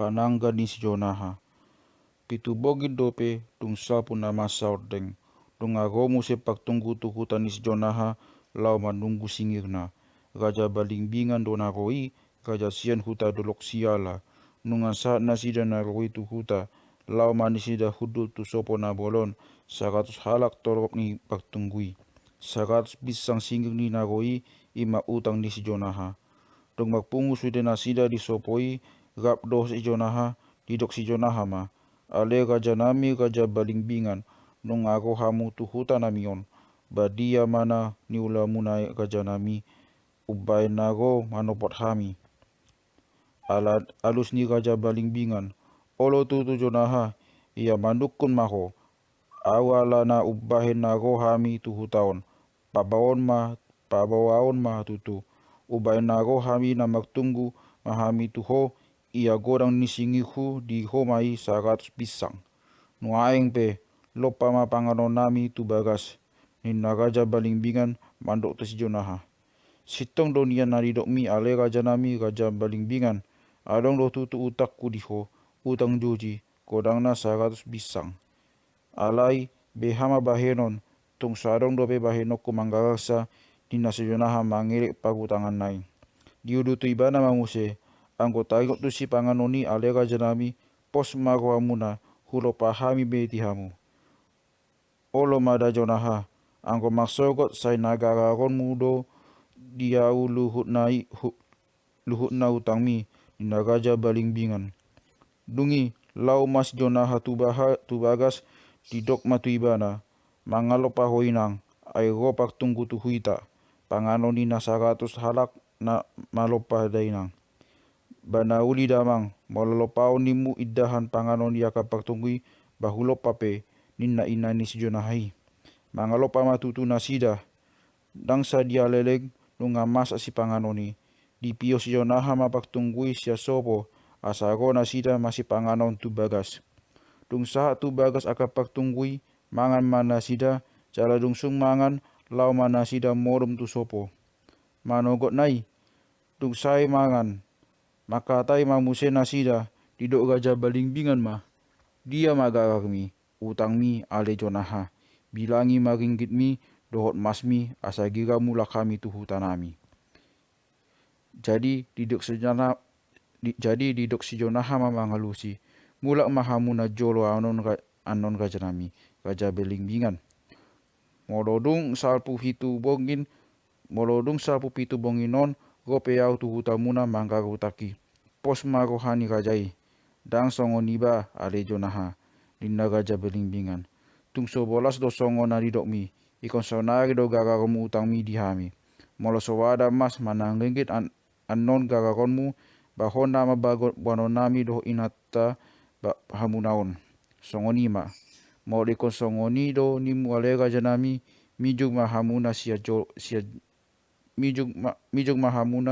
panangga ni si Jonaha. Pitu bogid dope tung sapu na masaordeng. Tung agomu sepak tunggu tu hutan ni si Jonaha lau manunggu singirna. Raja balingbingan do naroi, raja sian huta dolok siala. Nungan saat nasida naroi tu huta, lau manisida hudul tu sopo na bolon, 100 halak torok ni paktunggui. 100 bisang singir ni naroi, ima utang ni si Jonaha. Tung magpungu sude nasida di sopoi, rap doh si Jonaha, didok si Jonaha ma. Ale raja nami raja balingbingan, nung ako hamu tu huta namion. Badia mana niula munai raja nami, ubay nago manopot hami. Alus ni raja balingbingan, olo tu Jonaha, ia mandukun maho. Awala na ubahin nago hami tu hutaon. Pabawaon ma tutu. Ubay nago hami na magtunggu mahami tu ho, ia godang nisingihu di homai 100 pisang. Nuaeng pe, lopa ma panganon nami tu bagas. Nina raja balingbingan mandok tu si Jonaha. Sitong do nian naridok mi ale raja nami raja balingbingan. Adong do tutu utakku diho, utang joji, kodang na 100 bisang. Alai behama bahenon, tung sadong do be bahenokku manggarasa, nina si Jonaha mangelek pagutangan nai. Diudu tu ibana mamuse, angko tagok tu si panganoni ale raja nami, pos mago amuna, hulo pahami beti hamu. Olo mada Jonaha, angko maksogot sai nagara ron mudo, diau luhut na utang mi, nina raja balingbingan. Dungi lau mas Jonaha tu bagas didok matu ibana, mangalop pahoinang, ay ropak tunggu tu huita, panganoni na 100 halak na malopah dainang. Bana uli damang, mololopao nimu iddahan panganon yaka paktunggui, bahulopa pe, nina inani si Jonahai. Mangalopa matutu nasida, dangsa dia leleg, nunga masa si panganoni. Di pio si Jonaha mapaktunggui sia sopo, asago nasida masih panganon tu bagas. Dung sahat tu bagas akapaktunggui, mangan mana sida, jala dungsung mangan, lau mana sida morum tu sopo. Manogot nai, dung sai mangan, makatai mamuse nasida, didok raja balingbingan ma. Dia magarak mi, utang mi ale Jonaha. Bilangi maringgit mi, dohot mas mi, asagira mula kami tu hutanami. Jadi didok si Jonaha mamangalusi. Mulak mahamuna jolo anon raja nami, raja balingbingan. Molodung salpu pitu bonginon, gope yau tu hutamuna manggarutaki. Pos marohani rajai, dang songo niba ale Jonaha, nina raja balingbingan. Tung 11 do songo na didok mi, ikon sonari do gararomu utang mi dihami. Molo sowada mas manangringgit anon gararonmu, bahon nama bagot buano nami do inata hamunaon. Songo nima, molo ikon songo ni do nimu ale raja nami, mijug mahamuna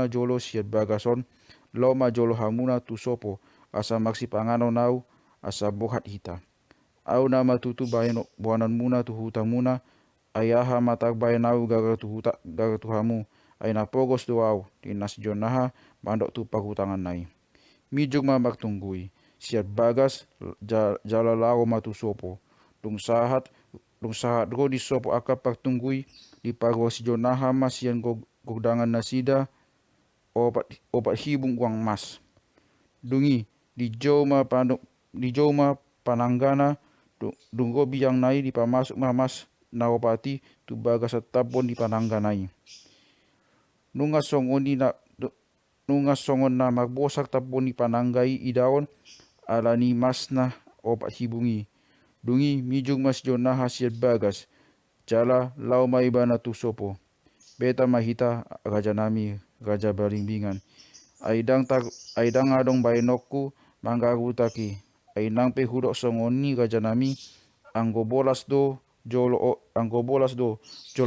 jolo sia bagason, loma jolo hamuna tu sopo, asa maksi panganon au, asa bohat hita. Au nama tutu buanan muna tu huta muna, ayaha matak bayan au gagar tu hamu, aina pogos do au, dinas Jonaha mandok tu pagutangan nai. Mijug mamak tunggui, siat bagas jala lao matu sopo. Dung sahat go di sopo akapak tunggui, di pago si Jonaha masian godangan nasida, opat hibung uang mas. Dungi di joma pananggana, dunggo biang nai di pamasuk mamas na opati tu bagas tapon di panangganai. Nunga songon na magbosak tapon di pananggai idaon, alani masna opat hibungi. Dungi mijung mas Jonaha siat bagas, jala lau maibana tu sopo. Beta mahita raja nami, raja balingbingan. Aidang adong bainokku manggarutaki. Ainang pe hudok songoni raja nami, anggo bolas do jolo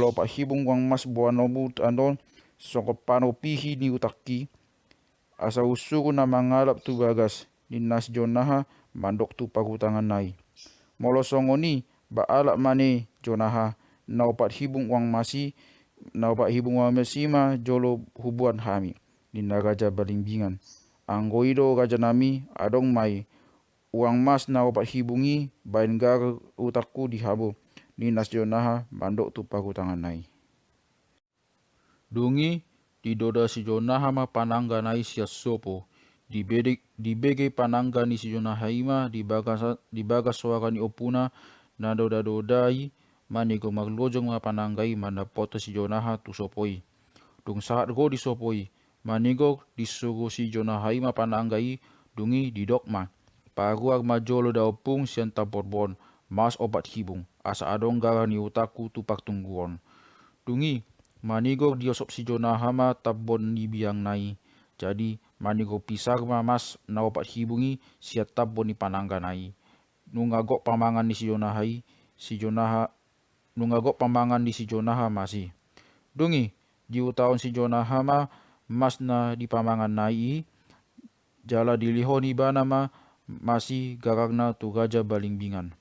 opat hibung wang mas buanomu andon, songko panopihi ni utaki. Asa usuru na mangalap tu bagas, dinas Jonaha mandok tu pagutangan nai. Molo songoni baalak mane Jonaha, na opat hibung wang masima jolo hubuan hami, dina raja balingbingan. Anggo ido raja nami adong mai uang mas na opat hibungi bain gar utakku dihabu ni nasjonaha bandok tu pakutangan nai. Dungi didoda si jonaha ma panangga nai sia sopo dibege panangga ni si jonaha ima dibaga suara ni opuna na doda-dodai manigo maglojong ma pananggai mana poto si jonaha tu sopoi. Dung saat go di sopoi manigo disuruh si jonaha ima pananggai dungi didokma. Paruag majolo da opung sian taporbon mas opat hibung asa adong gara ni utaku tupak tungguon. Dungi manigo diosop si jonaha ma tabon ni biang nai. Jadi manigo pisar ma mas na opat hibungi siat tabon ni panangga nai. Nungagok pamangan ni si jonaha nungagok pamangan di si jonaha masih. Dungi di utaon si jonaha ma mas na di pamangan nai jala dilihon ibana ma masih garagna tu raja balimbingan.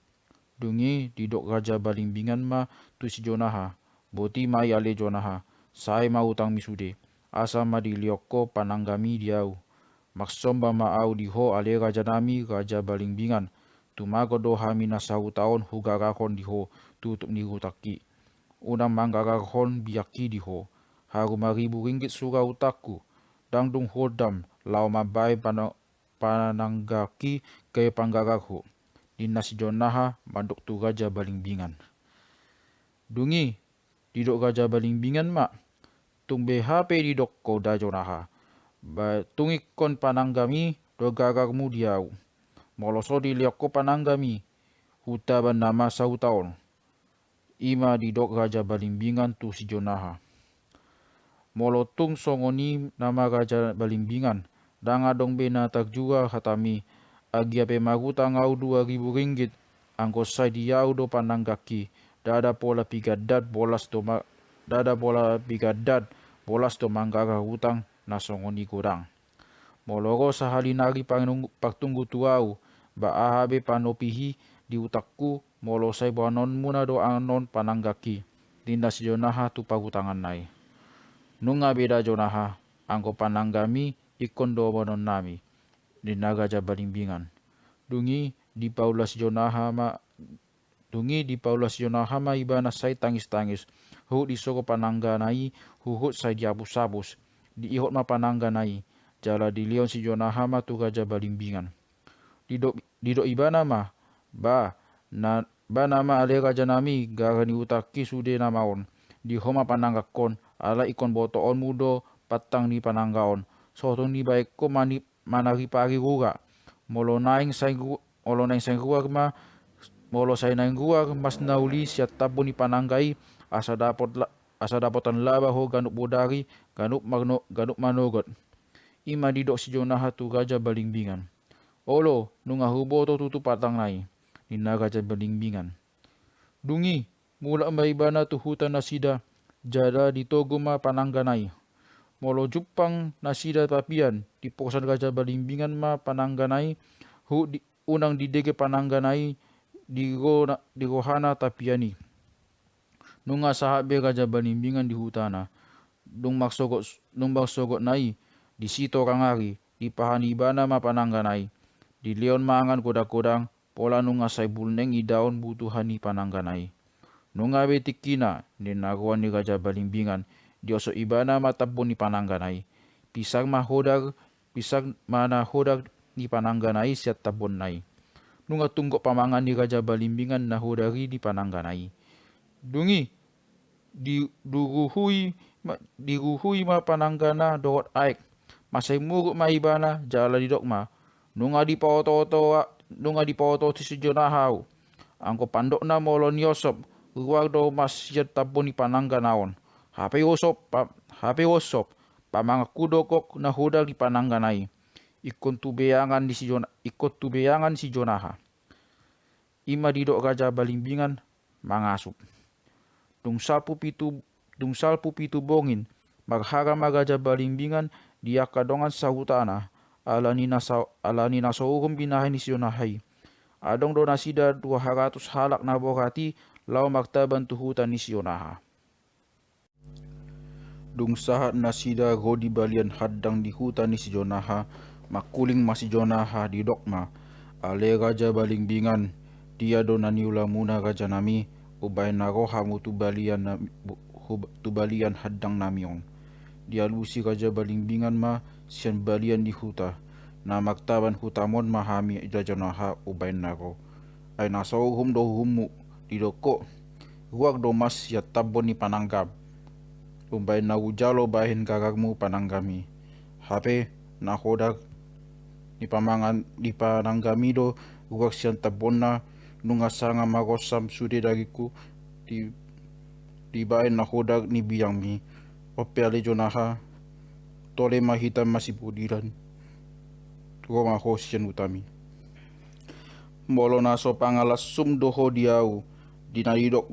Dungi didok raja balimbingan ma tu si jonaha boti mai ale jonaha sai ma utang misude asa ma diliokko pananggami diau maksomba ma au diho ale raja nami raja balimbingan tumago do hamina sahu taon hugarahon diho tutup ni utaki unang manggarahon biaki diho haru ringgit sura utakku dangdung hodam lau mabai pananggaki kaya panggarahu dinas jonaha mandok tu raja balimbingan. Dungi didok raja balimbingan mak tumbe HP didok ko da jonaha tungi kon pananggami do gararmu diau moloso diliok ko pananggami huta nama sahu taon ima didok raja balimbingan tu si jonaha molotung songoni nama raja balimbingan dang adong bena tak juga hatami agi ape magutang au 2.000 ringgit angko sai diau do pananggaki dada pola pigadat bolas to manggara hutang nasongoni kurang moloro sahali nari paktunggu tuau ba ahabe panopihi di utakku molo sai banon muna do anon pananggaki dinas jonaha tu pagutangan nai nunga beda jonaha angko pananggami ikon do banon nami di raja balimbingan. Dungi di paulas jonaha ma ibana sai tangis-tangis hu disoko panangga nai huhut sai diabus-abus diihot ma panangga nai jala dilion si jonaha ma tu raja balimbingan didok ibana ma ba nama ale raja nami gara ni utaki sude namaon di homa pananggakon ala ikon botoon mudo patang ni pananggaon soto ni baik ko manari pari rura molo naing sai ruar ma molo sai naing ruar mas nauli siat tabon ni pananggai asa dapotan laba ho ganuk bodari ganuk manogot ima didok si jonaha tu raja balimbingan olo nunga huboto tutu patang nai nina raja balimbingan. Dungi mula maibana tu hutan nasida jada ditogo ma panangga nai molo jupang nasida tapian di posan raja balimbingan ma panangga nai unang didege panangga nai di rohana tapiani nunga sahabe raja balimbingan di hutana dung baksogot nai di sito kangari di pahani bana ma panangga nai di leon mangan kodang-kodang pola nunga sai bulneng idaon butuhani panangga nai nunga betikina ni naruan ni raja balimbingan dioso ibana matabon ni panangga nai pisang mana hodar ni panangga nai siat tabon nai nunga tunggok pamangan ni raja balimbingan na hodari di panangga nai. Dungi diruhui ma panangga na dohot aek masai muruk ma ibana jala didok ma nunga di paoto si jonahau angko pandok na molo niosop ruar do mas siat tabon ni panangga naon HP osop pamanga kudokok na hodar di panangga nai ikon tubeangan si jonaha ima didok raja balimbingan mangasup dung salpu pitu bongin maghara raja balimbingan dia kadongan sahutana ala nina sourum binahi ni si jonahai adong do nasida 200 halak na borati lau maktaban tu hutan ni si jonaha dung sahat nasida go di balian haddang di hutan ni si jonaha makuling masijonaha di dokma ale raja balimbingan dia donani ulamuna raja nami ubay naro hamu tubalian hadang namion dia lusi raja balimbingan ma sian balian di huta na maktaban hutamon mahami rajonaha ubay naro ay nasauhum do humu di doko ruak do mas ya tabon ni pananggap ubay na ujalo bahin gagagmu pananggami hape na hodak di pananggami do ruak sian tabonna nunga sanga magosam sude dagiku di bahin na hodak ni biyang mi ope ale jonaha tole mahita masih budiran roma ho sian utami molo naso pangalas sum doho diau dinadidok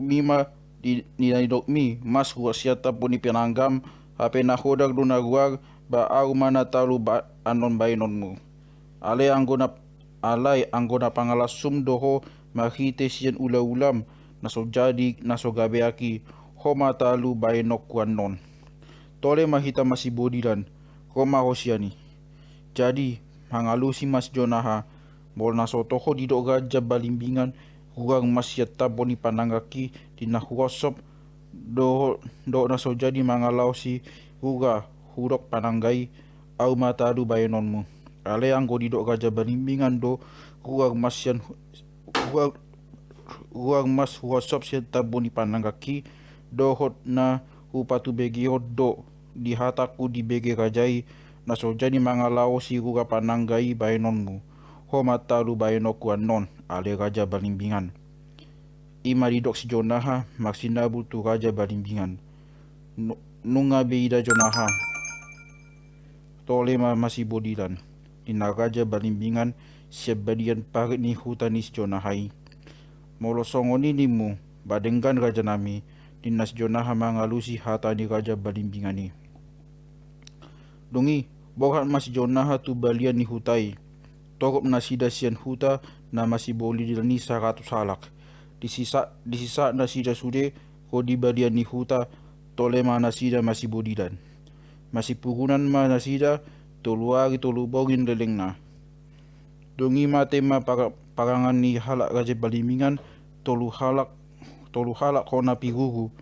mi mas huwa siata puni penanggam hape na hodak duna guag ba au mana talu ba anon bainonmu alay anggona pangalas sum doho mahite sian ulam naso jadi naso gabeaki homa talu bainok kuanon tole mahita masih bodiran koma hosiani jadi hangalusi mas jonaha mol naso toho didok gaja balimbingan huang mas yata boni panangaki dina huasop do naso jadi mangalau si huga hurok pananggai au matalu bainonmu ale anggo didok gaja balimbingan do huang mas huasop siata boni panangaki do hot na upatu begi do di hataku di bege rajai naso jadi mangalau si huga pananggai bainonmu ho matalu bainoku anon ale raja balimbingan ima didok si jonaha maksinabu tu raja balimbingan nunga beida jonaha tolema masih bodilan dina raja balimbingan siap badian parit ni hutani si jonahai molo songoni nimu badenggan raja nami dina si jonaha mangalusi hatani raja balimbingan ni dungi bohat masih jonaha tu balian ni hutai tokop nasida sian huta na masih boli dilani 100 halak di sisa nasida sude ko di balian ni huta tolema nasida masih bodidan masih pugunan ma nasida toluari tolubogin lelengna dongi mate ma parangan ni halak raja balimbingan tolu halak kona pigugu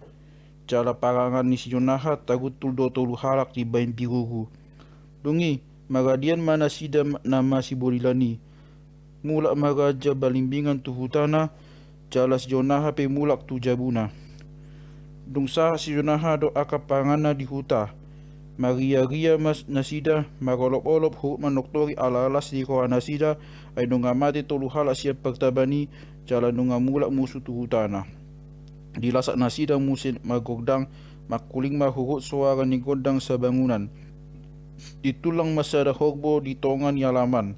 jala parangan ni si jonaha tagutul do tolu halak di bain pigugu dongi magadian mana sida nama si borilani mulak magaja balimbingan tu hutana jalas jonaha pe mulak tu jabuna dungsa si jonaha do akapangana di huta maria mas nasida magolop-olop hu manoktori ala-alas di koha nasida ay nunga mati tolu hala siap pagtabani jala nunga mulak musuh tu hutana dilasak nasida musin magogdang makuling mahurut suara ni godang sa bangunan ditulang masada hogbo di tongan yalaman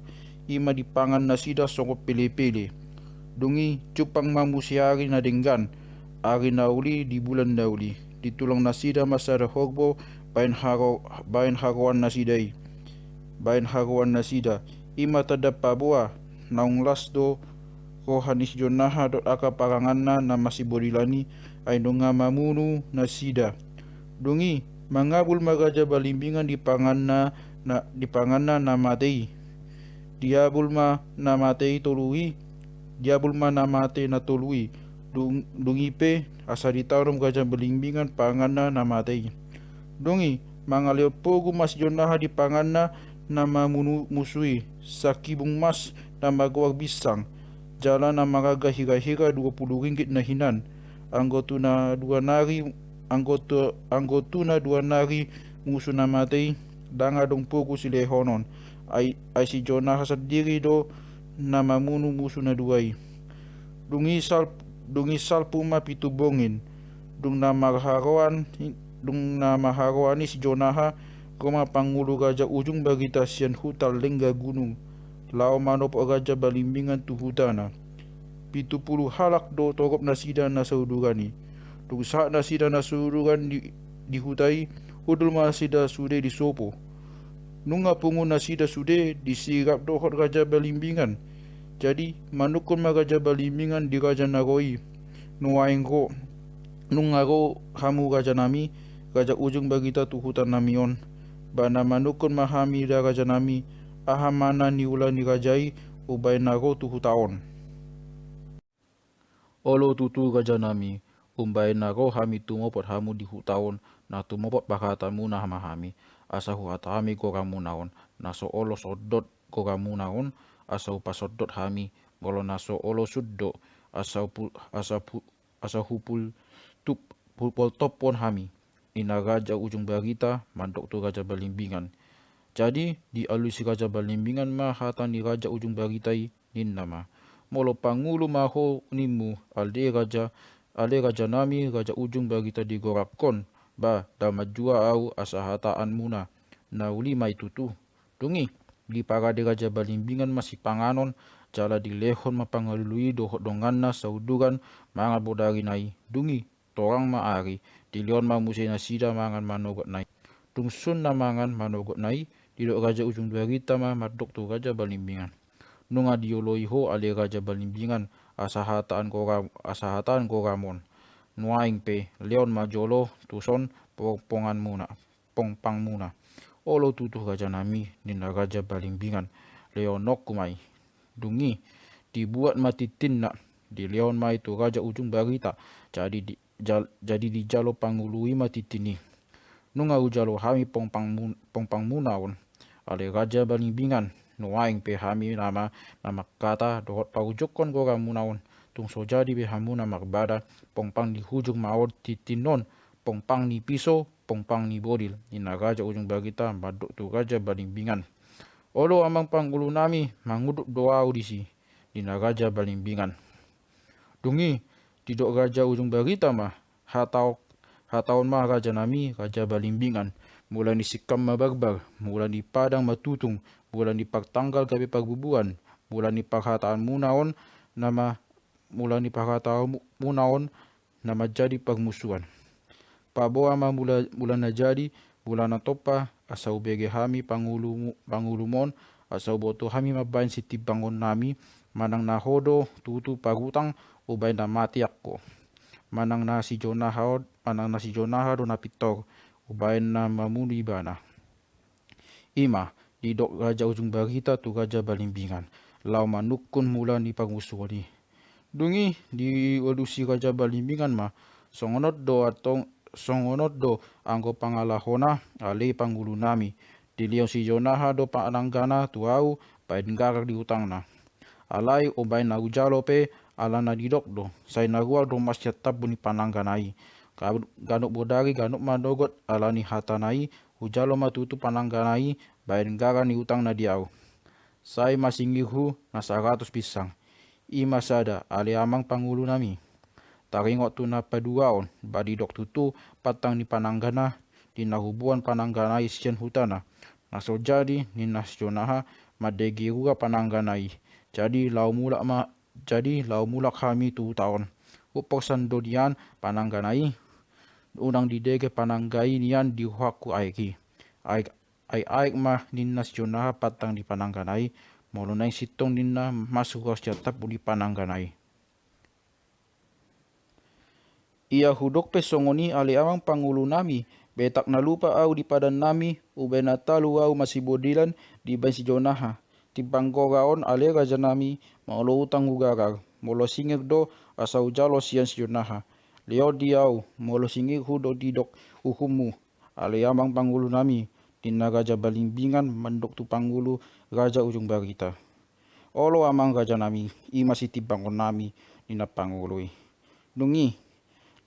ima dipangan nasida songkop pele-pele dungi cupang mamusiari na denggan ari nauli di bulan nauli ditulang nasida masada hogbo bain haruan nasida ima tadap pabua naung las do rohanis jonaha dot aka paranganna na masih borilani ay nunga mamunu nasida dungi mangabul magaja balimbingan dipanganna na matei diabul ma na matei tului dungi pe asa ditarum gaja balimbingan panganna na matei dungi mangaleo pogu mas jonaha dipanganna na mamunu musui sakibung mas na magawag bisang jalan na magaga hira-hira 20 ringgit na hinan anggotuna dua nari musuh na matei danga dong pogu sile honon ay si jonaha sendiri do na mamunu musuh na duai dungi sal puma pitu bongin dung na maharoan si jonaha koma pangulu raja ujung bagita sian hutal lengga gunung lao manop raja balimbingan tu hutana 70 halak do tokop nasida na saudurani dung saat nasida na sauduran di hutai udul masida sude di sopo nunga pungu nasida sude disirap dohot raja balimbingan jadi manukun raja balimbingan di raja naroi nuaingko nungaro hamu raja nami raja ujung bagita tu hutan namion bana manukun mahami da raja nami ahamana ni ula ni rajai ubay nago tuhu taon. Olo tutu raja nami umbay nago hami tumopot hamu di hutaon na tumopot bakatamu na hamahami asa huhatami koramu naon naso olo sodot koramu naon asa upasodot hami golo naso olo suddo asa hupul topon hami ina raja ujung barita mandok tu raja balimbingan. Jadi di alusi raja balimbingan ma hata ni raja ujung baritai ninna ma molo pangulu maho nimu ale raja nami raja ujung barita di gorakon ba damat jua au asa hataan muna na uli mai tutu dungi di parade raja balimbingan masih panganon jala di lehon mapangalului dohot donganna sauduran mangan bodari nai dungi torang maari di leon ma musena sida mangan manogot nai tungsun na mangan manogot nai didok raja ujung barita ma madok tu raja balimbingan nunga dioloi ho ale raja balimbingan asa hataan koramon nuaing pe leon majolo tuson pongpang muna olo tutuh raja nami nina raja balimbingan leonok kumai dungi dibuat mati tinna di leon mai tu raja ujung barita jadi di jalo pangului mati tini nunga ujalo hami pongpang munaon ale raja balimbingan nuaing pe hami nama kata dohot paujokon koramu naon tungso jadi be hamu nama bada pongpang di hujung maot titinon pongpang ni piso pongpang ni bodil ina raja ujung barita badok tu raja balimbingan olo amang panggulu nami manguduk doa audisi dina raja balimbingan dungi didok raja ujung barita mah hataon mah raja nami raja balimbingan mulai di sikam mabarbar mulai di padang matutung mulai di pagtanggal gabi pagbubuan mulai di paghataan munaon nama jadi pagmusuhan paboa ma mula na jadi mula na topa asa ubege hami pangulumon asa uboto hami mabain siti bangon nami manang na hodo tutu pagutang ubay na mati ako manang na si Jonaha do na pitor ubay na mamunu ibana ima didok raja ujung barita tu raja balimbingan lau manukun mula ni pagmusuhan ni dungi di olusi raja balimbingan ma songonot do anggo pangalahona ale panggulu nami diliau si Jonaha do pananggana tuau pain garak di utangna alai obay na ujalo pe ala na didok do sai nagual do masyat tabu ni panangganai ganok bodari ganok manogot ala ni hatanai ujalo matutu panangganai bain gara ni utang na diau sai masingihu na 100 pisang ima sada ale amang pangulu nami taringot tu na paduaon badidok tutu patang ni pananggana di nahubuan panangganai sian hutana naso jadi ni Jonaha madegi ruga panangganai jadi lau mulak kami tu tahun upoksan dodian panangganai unang didege pananggai nian di huaku aiki aik mah ninna Jonaha patang di panangganai molonai sitong ninna masuk jatap di panangganai ia hudok pe songoni ale amang pangulu nami betak na lupa au di padan nami ubena talu au masih bodilan di bain si Jonaha timbang goraon ale raja nami maulo utang ugarar molo singir do asa ujalo sian si Jonaha leo diau molo singir hudo didok uhumu ale amang pangulu nami dina raja balimbingan mandok tu pangulu raja ujung barita olo amang raja nami i masih timbang nami dina pangului dungi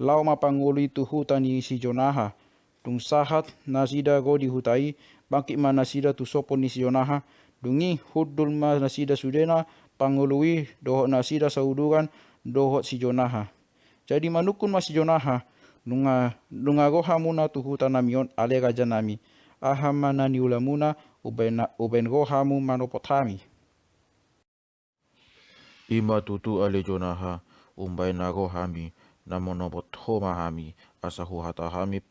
lau mapangului tu hutani si Jonaha tung sahat nasida go di hutai bangkit ma nasida tu sopon ni si Jonaha dungi hudul ma nasida sudena pangului dohot nasida sauduran dohot si Jonaha jadi manukun ma si Jonaha nunga roha muna tu hutanamion ale raja nami ahamana ni ulamuna uben rohamu manopotami ima tutu ale Jonaha umbay na rohami na monopot homa hami asa hata hami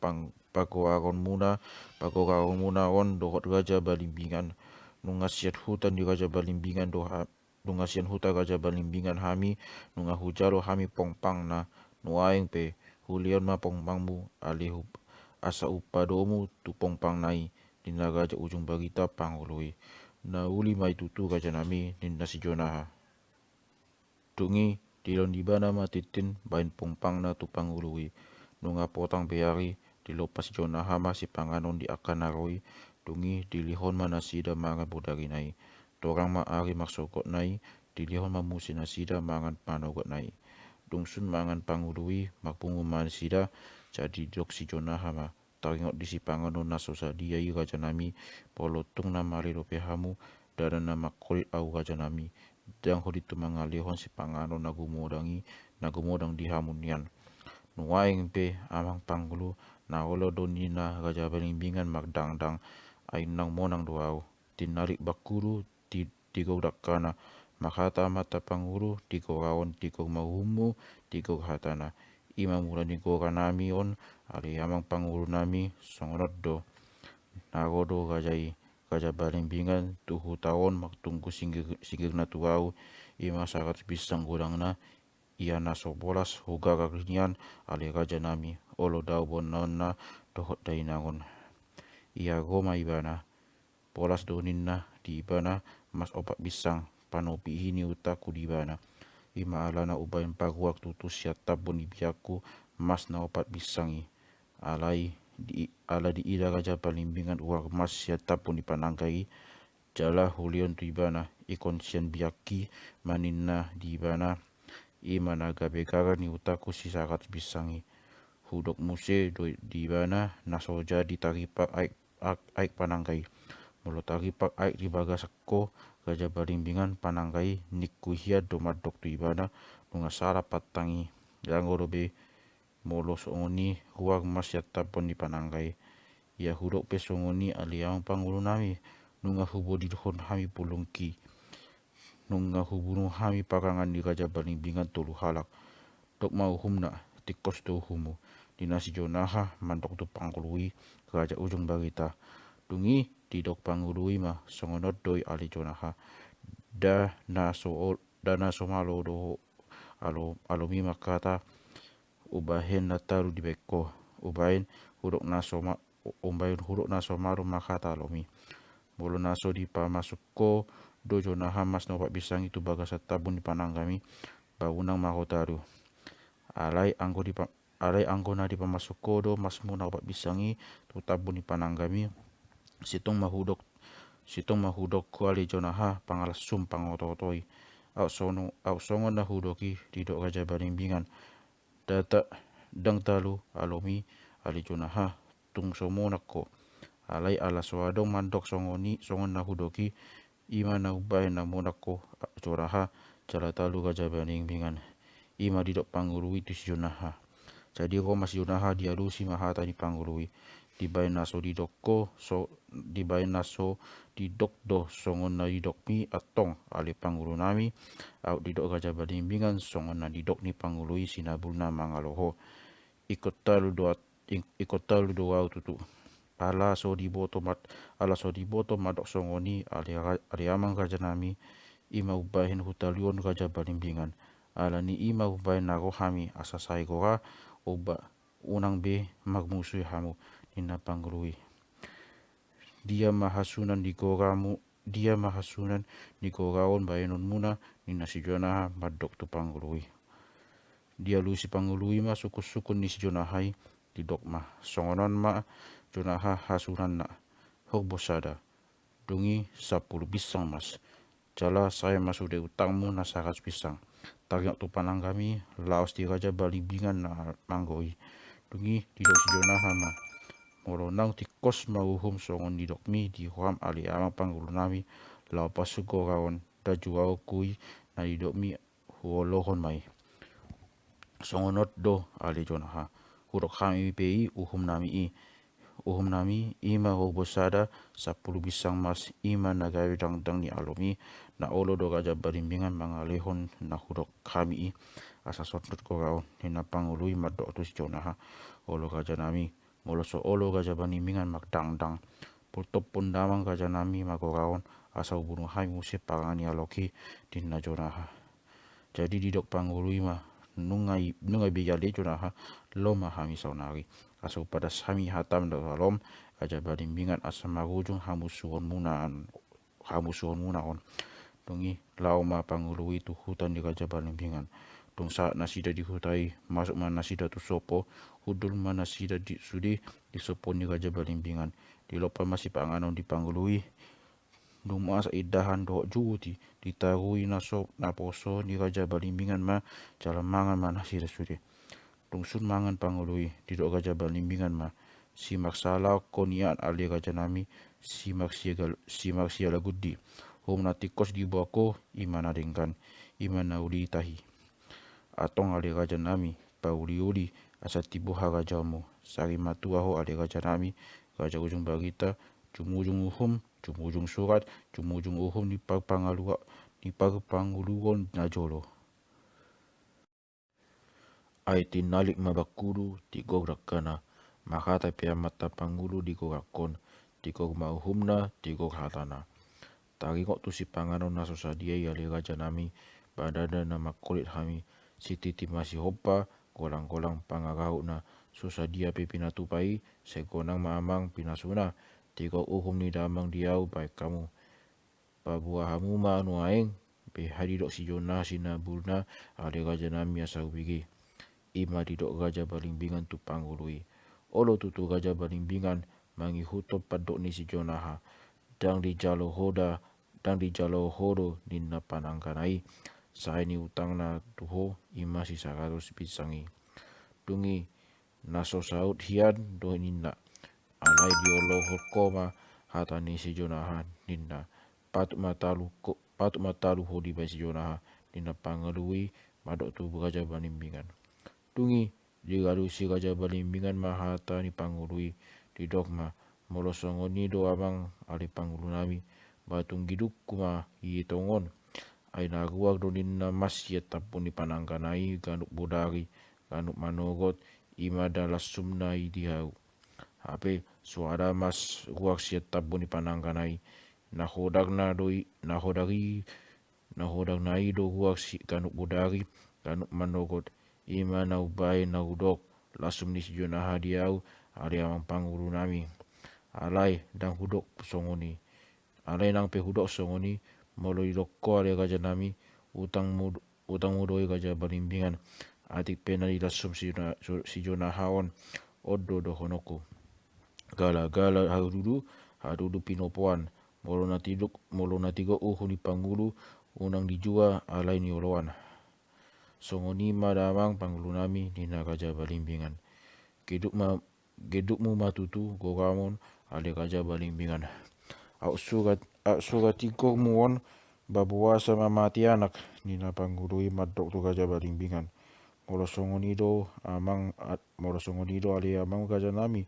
pagoragon muna on dohot raja balimbingan nungasiat hutan di raja balimbingan nungasian huta raja balimbingan hami nunga hujalo hami pongpang na nuaing pe hulion ma pongpangmu alihu asa upadomu tu pongpang nai dina raja ujung barita pangului na uli mai tutu gaja nami ninna si Jonaha. Dungi dilon dibana ma titin bain pungpang na tu pangului. Nunga potang beari dilopas Jonaha ma si panganon di akan naroi. Dungi dilihon ma nasida mangan budari nai. Torang ma ari maksokot nai dilihon ma musi nasida mangan panogot nai. Dungsun mangan pangului makpungu man sida jadi dok si Jonaha ma. Taringot di si panganon na sosadiai gaja nami polotung na mari lope hamu dana na makolit au gaja nami. Dang hodi tu mangalihon si panganon na gumodang di hamunian. Nuaing pe amang panggulu na olo donina gaja balimbingan magdangdang ay nang monang doau. Tinarik bakuru tigo dakana makata mata panguru tigo rawon tigo mahumu tigo hatana. Ima mula nigo kanami on ali amang panguru nami songonot do nagodo gaja balimbingan tuhu tawon maktunggu singgir na tuau ima sarat bisang godang na ia naso bolas huga kaglinian ali gaja nami olo dau bonon na dohot dainangon ia goma ibana bolas donin na di ibana mas opak bisang panopi hini utaku di ibana ima alana ubain paguak tutu siatap boni biaku mas na opat bisangi ala di ida gaja palimbingan uak mas siatap boni panangkai jala hulion tu ibana ikon sian biaki maninna di ibana ima naga begara ni utaku si sakat bisangi hudok muse do di ibana naso jadi taripak aik panangkai mulo taripak aik di bagasakko gaja balimbingan panangkai nikuhia domadok tu ibana nunga sara patangi langodobe molo songoni huang mas yatapon di panangkai ia hudok pe songoni aliang pangulu nami nunga hubo di dohon hami pulungki nunga hubunu hami pakangan di gaja balimbingan tolu halak dok mau humna tikos tu humu dinasi Jonaha mandok tu pangului gaja ujung bagita dungi di dok pangului mah songonot doi ali Jonaha da naso malo do alomi makata ubahen nataru di beko ubahen huruk naso maru makata alomi molo naso di pamasukko do Jonaha mas nopak bisang itu bagas tabun di pananggami baunang makotaru alai anggo na di pamasukko do mas muna opak bisangi tu tabun di pananggami sitong mahudok ko ali Jonaha pangalasum pangototoi au songon na hudoki didok gaja balimbingan data dang talu alomi ali Jonaha tung somonakko alai ala soadong mandok songon na hudoki ima na ubay na monakko Jonaha jala talu gaja balimbingan ima didok pangurui tu si Jonaha jadi ko mas Jonaha dialusi mahata di pangurui dibain naso didokko dibain naso didok do songon na didok mi atong ali pangulu nami au didok gaja balimbingan songon na didok ni pangului sinabulna mangaloho ikot talu do au tutu ala so di boto madok songoni ali amang gaja nami ima ubahin hutalion gaja balimbingan ala ni ima ubahin nago hami asasai goga oba unang be magmusui hamu nina pangrui dia mahasunan di gogaon bayenon muna nina si Jonaha madok tu pangrui dia lusi pangrui ma sukun ni si Jonahai di dok mah songonon ma Jonaha hasunan na hok bosada dungi 10 bisang mas jala saya masude utangmu na 100 bisang tariak tu pananggami laos di raja balimbingan na manggoi dungi didok si Jonaha ma molo nang tikos mauhum songon didok mi di huam ali amang panggulu nami lau pasuko kawan da juau kui na didok mi huolohon mai songonot do ali Jonaha hurok kami pei uhum nami ima hobosada 10 bisang mas ima nagawi dangdang ni alomi na olo do gaja balimbingan mangalehon na hurok kami asa sotot ko kawan nina pangului madok tu si Jonaha olo gaja nami molo so olo gaja balimbingan magdangdang pultop pundamang gaja nami magoraon asa ubunu hai musi pangani aloki dinna Jonaha jadi didok pangului mah nungai bejale Jonaha loma hami saunari asa pada sami hatam da lom gaja balimbingan asa magujung hamu suon munaan hamu sohon muna on. Dongi lau ma pangului tu hutan di Raja Balimbingan. Dong saat nasida dihutai masuk mana nasida tu sopo hudul mana nasida di sudi di sopo ni Raja Balimbingan. Di lopa masih panganon di pangului dong masa idahan do juti ditarui na poso di Raja Balimbingan ma jalan mangan mana nasida sudi. Dong sun mangan pangului di dok Raja Balimbingan ma simak salah konian ali Raja nami simak siala gudi. Hom na tikos di bako imana dengkan imana uli tahi atong ali Raja nami pauli asa tibu harajamu sari matua ho ali Raja nami Raja ujung barita jumujung uhum jumujung surat jumujung uhum ni panguluon na jolo ai tinalik mabakuru tigog rakana makata pia mata pangulu di gorakon tigog mauhumna tigog hatana tarikok tu si panganon na sosadia ya li Raja nami badada nama kulit hami si titi masih hopa golang-golang pangarau na sosadia pe pinatupai segonang maamang pinasuna tigog uhum ni damang diau baik kamu pabuah hamu ma nuaeng pe hadidok si jona sinabulna ali Raja nami asau bigi ima didok Raja Balimbingan tu panggului olo tutu Raja Balimbingan mangi hutop padok ni si jonaha dang di jalo hodo ninna panangkanai sai ni utang na tuho ima si 100 pisangi dungi naso saut hian do ninna alai diolo koma hatani si jonaha ninna patut matalu hodi bai si jonaha ninna pangalui madok tu Raja Balimbingan dungi digalu si Raja Balimbingan mahata ni pangului di dogma molosongoni do abang ali pangulu nami batung giduk kuma tongon ai naruak do ninna masya tapun ni panangkanai ganuk bodari ganuk manogot ima dalas sumna idihau hape suara mas ruak siat tapun ni panangkanai nahodak nai do ruak si ganuk bodari ganuk manogot ima naubai naudok lasum ni si jonaha diau ali amang pangulu nami alai dang hudok songoni alai nang pe hudok songoni molo ilokko ali Raja nami utang mudoi Raja Balimbingan atik pena lasum si jonaha on odo do honoko gala hadudu pinopoan molo na tigo uhu ni pangulu unang dijua alai ni oloan songoni madamang pangulu nami nina Raja Balimbingan gedukmu matutu gogamon ali Raja Balimbingan au surat tikok muon babua sama mati anak nina panggului madok tu Raja Balimbingan molo songoni do ali amang Raja nami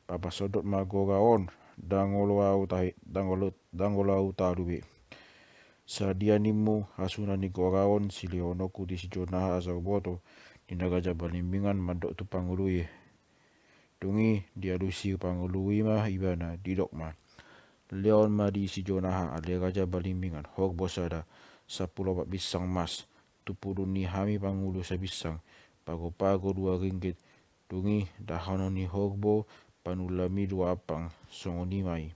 papasodot magogaon dangolo au talube sadia nimu hasuna ni gogaon silionoku di si jonaha asau boto nina Raja Balimbingan madok tu panggului dungi dialusi panggului mah ibana didok mah leon ma di si jonaha ali Raja Balimbingan hok bosada 10 bisang mas tupudun ni hami pangulu sabisang pago-pago 2 ringgit dungi dahanon ni hogbo panulami 2 apang songoni mai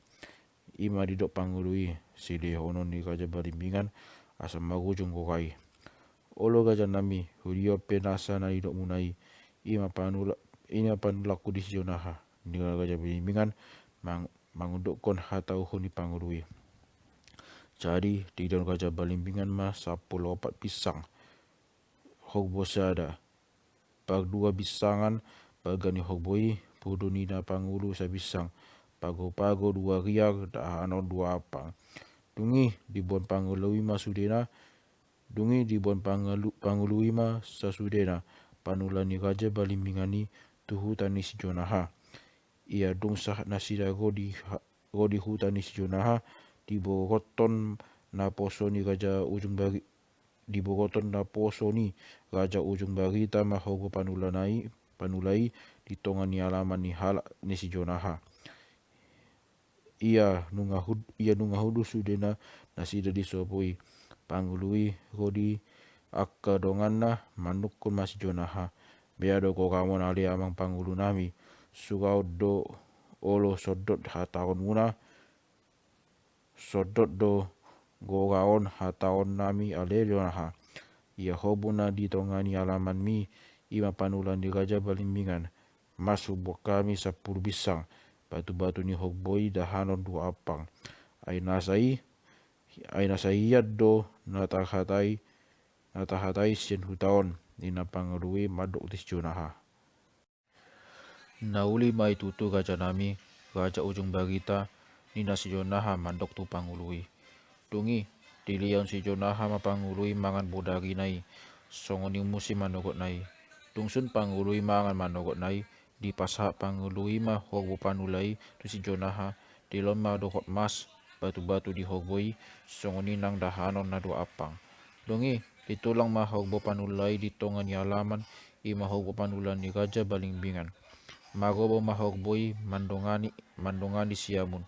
ima didok pangului sili honon ni Raja Balimbingan asam magujung kokai olo Raja nami hudio penasa na didok munai ima panulaku di si jonaha ni Raja Balimbingan mangundukkan hatau honi pangului jadi di daun Raja Balimbingan mah 10 pisang hok bosada pag 2 bisangan pagani hokboi puduni na pangulu sabisang pago-pago 2 riak dahanon 2 apang dungi di bon pangului ma sudena pangului ma sasudena panulani Raja Balimbingani tuhu tani si jonaha ia dong sah nasida godi hutani si jonaha di bogoton na poso ni Raja ujung bari di bogoton na poso ni Raja ujung barita mahogo panulai di tongan ni alaman ni halak ni si jonaha ia nunga hudu sudena nasida disopoi panggului godi akka donganna manukun masih jonaha beado kokamon ali amang panggulu nami sugau do olo sodot hataon muna sodot do gogaon hataon nami alejonaha ia hobuna di tongani alaman mi ima panulan di gajah balimbingan masuk kami 10 bisang batu-batu ni hogboi dahanon dua apang aina sai hiat do natahatai sien hutaon nina pangerui madok tis jonaha nauli mai tutu gajah nami gajah ujung bagita nina si jonaha mandok tu pangului dungi dilion si jonaha mapangului mangan bodagi nai songoni musim manogot nai tungsun pangului mangan manogot nai di pasak pangului ma hogbo panulai tu si jonaha dilon ma dohot mas batu-batu di hogboi songoni nang dahanon na dua apang dongi ditulang ma hogbo panulai di tongan ni alaman ima hogbo panulan ni gajah balimbingan magobo ma hogboi mandongani siamun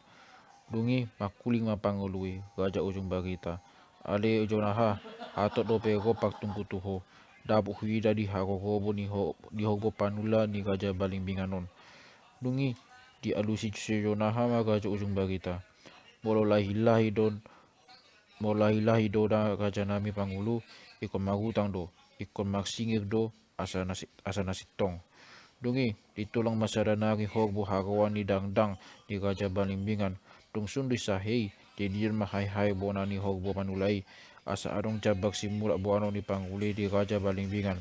dungi makuling ma pangului gajah ujung bagita ale jonaha atot do pego pak tungku tuho dabu huida di hagogobo di hogbo panula ni gajah balimbinganon dungi di alusi jonaha ma gajah ujung bagita mololahi do gajah nami pangulu ikon magutang do ikon maksingir do asa nasi tong dungi ditulang masadanagi hogbo hagawan ni dangdang di gajah balimbingan tungsun disahei didian mahai bona ni hogbo panulai asa adong jabak simulak buano ni panguli di gajah balimbingan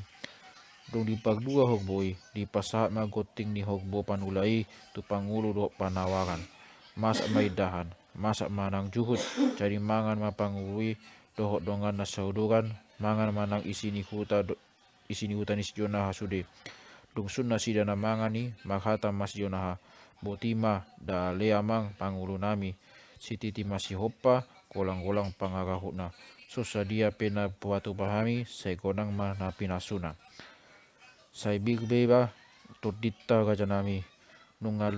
dung di pagdua hogboi di pasahat magoting ni hogbo panulai tu pangulu do panawaran masak maidahan masak manang juhut jadi mangan mapangului dohot dongan nasauduran mangan manang isini huta ni jonaha sude dungsun nasi dana mangan ni maghata mas jonaha botima da leamang pangulu nami sititi masih hoppa golang-golang pangagahuna sosadia pena puatu pahami sekonang ma napi nasuna sai big beba todita gajah nami nunga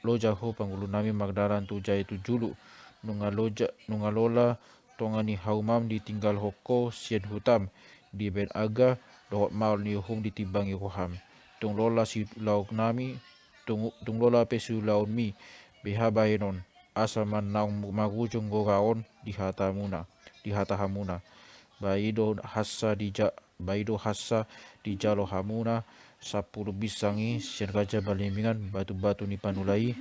loja ho pangulu nami magdaran tujai tu julu nunga lola tongani haumam ditinggal hoko sien hutam di ben aga dohot maul ni hum ditibangi roham tung lola si lauk nami tung lola pesu laun mi beha bahenon asal man naung magujung gogaon di hatahamuna baido hassa di jalo hamuna 10 bisangi sian gajah balimbingan batu-batu ni panulai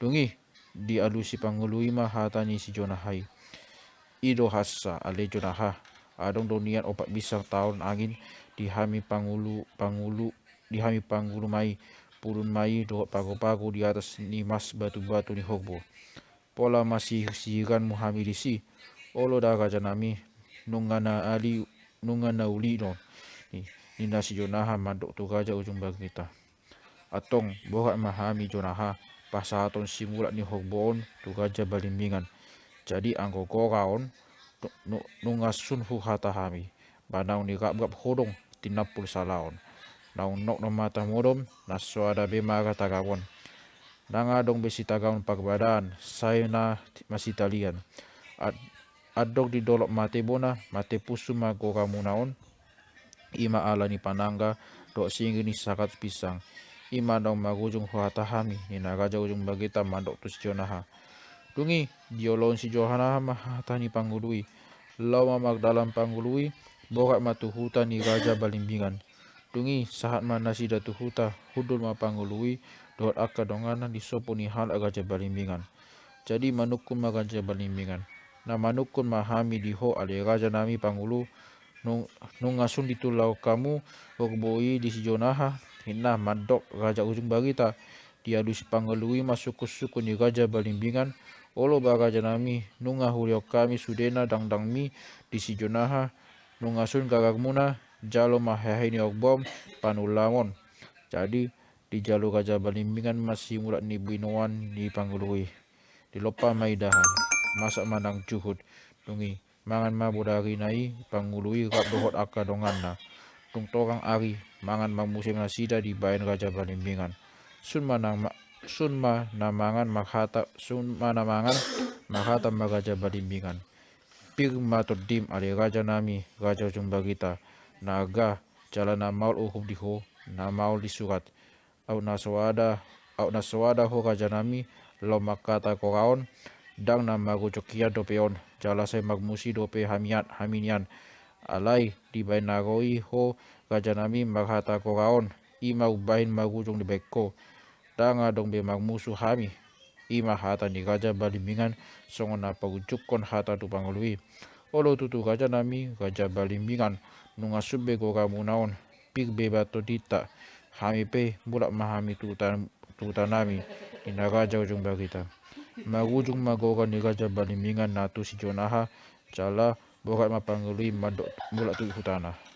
dungi di alusi pangului ma hatani si jonahai ido hassa ale jonaha adong donian 4 bisang tahun angin dihami pangulu mai purun mai dohot pago-pago di atas ni mas batu-batu ni hogbo pola masih sigan muhami disi olo da gajah nami nungana uli no ni nasi jonaha mandok tu gajah ujung bagita atong bohat mahami jonaha pasaton simulak ni hogboon tu gajah balimbingan jadi angko gogaon nungasun hu hatahami banau ni gap hodong tinapul salaon naung nok no mata modom naswada bemaga tagawon nanga dong besi tagaun pagbadan saya na masih talian adok di dolok mate bona mate pusu magoga munaon ima ala ni panangga dok singgi ni sakat pisang ima dong magujung huatahami ni nagaja ujung bagita mandok tus jonaha dungi diolon si johana mahata ni pangului lama magdalam pangului bokat matuhuta ni gajah balimbingan dungi sahat manasi datuhuta hudul ma pangului dohot akka dongana di sopo ni hal gajah balimbingan jadi manukun magajah balimbingan na manukun mahami diho ale gajah nami pangulu nungasun ditulau kamu hogboi di si jonaha hina mandok gajah ujung bagita diadusi pangalui masuk suku ni gajah balimbingan olo bagaja nami nunga huliau kami sudena dangdang mi di si jonaha nungasun gagak muna jalo mahehe ni ogbom panulamon jadi di jalo gajah balimbingan masih mulak ni binoan ni panggului di lopa maidahan masak manang juhud dungi mangan ma bodari nai pangului gap dohot akka donganna tung torang ari mangan mamusim nasida di bayan gajah balimbingan sun ma namangan maghata magajah balimbingan pir matodim ale gajah nami gajah ujung bagita naga jalan na maul uhub diho na maul di surat au naswada ho gajah nami lo makata koraon dang na magujokia dopeon jala sai magmusi dope haminian alai di bainagoi ho gajanami maghata kogaon ima ubahin magujung di beko danga dong be magmusu hami ima hata ni gaja balimbingan songona pagujukon hata tu pangului olo tutu gaja nami gaja balimbingan nunga subbe goga munaon pig beba todita hami pe bulak mahami tutanami inagaja ujung bagita magujung magoga ni gaja balimbingan natu si jonaha jala bokat mapangului madok bulak tu hutana.